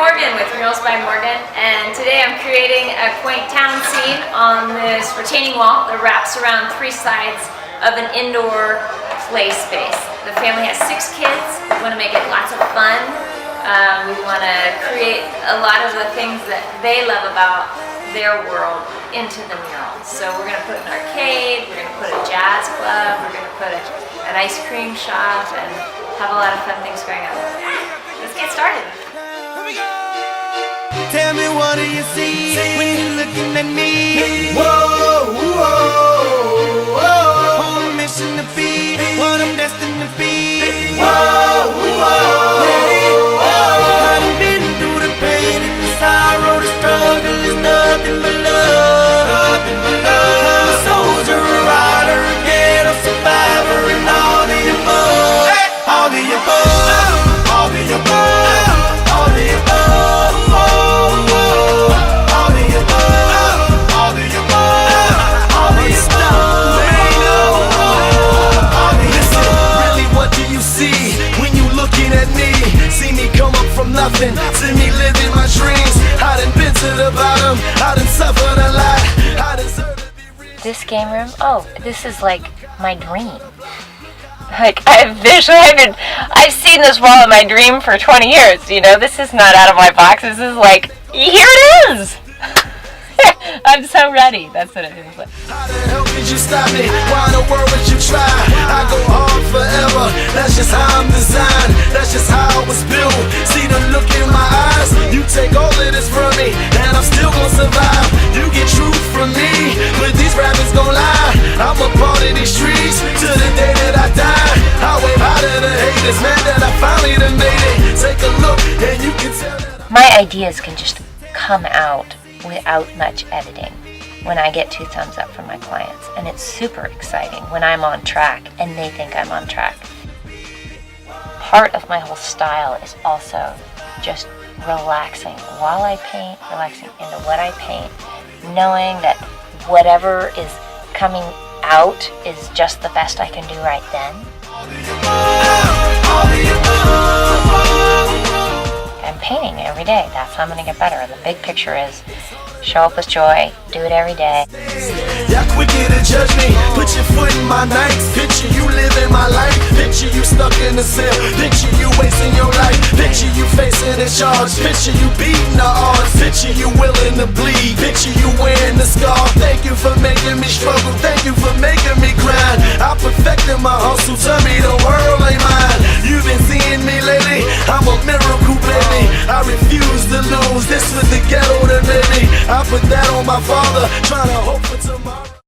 Morgan with Murals by Morgan, and today I'm creating a quaint town scene on this retaining wall that wraps around three sides of an indoor play space. The family has 6 kids. We want to make it lots of fun. We want to create a lot of the things that they love about their world into the mural. So we're going to put an arcade, we're going to put a jazz club, we're going to put an ice cream shop, and have a lot of fun things going on. Let's get started. Tell me, what do you see when you're looking at me? Whoa, whoa, whoa. On a mission to be what I'm destined to be. Whoa, whoa, whoa. I done been through the pain and the sorrow, the struggle is nothing but love. Nothing but love. I'm a soldier, a rider, a ghetto survivor, and all the above. All the above. All the above. All the above. Nothing, see me living my dreams. I done been to the bottom, I done suffered a lot. I deserve to be rich. This game room, oh, this is like my dream. Like, I've seen this wall in my dream for 20 years, you know? This is not out of my box, this is like, here it is! I'm so ready, that's what it is. How the hell could you stop me? Why in the world would you try? I go hard forever, that's just how I'm designed. That's just how I was built. See the look in my eyes. You take all of this from me, and I'm still gonna survive. You get truth from me, but these rappers gon' lie. I'm a part of these streets, to the day that I die. I wave high to the haters, man, that I finally done made it. Take a look, and you can tell that my ideas can just come out without much editing when I get 2 thumbs up from my clients, and it's super exciting when I'm on track and they think I'm on track. Part of my whole style is also just relaxing while I paint, relaxing into what I paint, knowing that whatever is coming out is just the best I can do right then. I'm painting every day. That's how I'm going to get better. The big picture is show up with joy, do it every day. Y'all quicker to judge me, put your foot in my nights. Picture you living my life, picture you stuck in a cell, picture you wasting your life, picture you facing a charge, picture you beating the odds, picture you willing to bleed, picture you wearing the scar. Thank you for making me struggle, thank you for making me grind. I perfected my hustle, tell me the world ain't mine. You've been seeing me lately, I'm a miracle baby. I refuse to lose, this was the ghetto that made me. I put that on my father, trying to hope for tomorrow.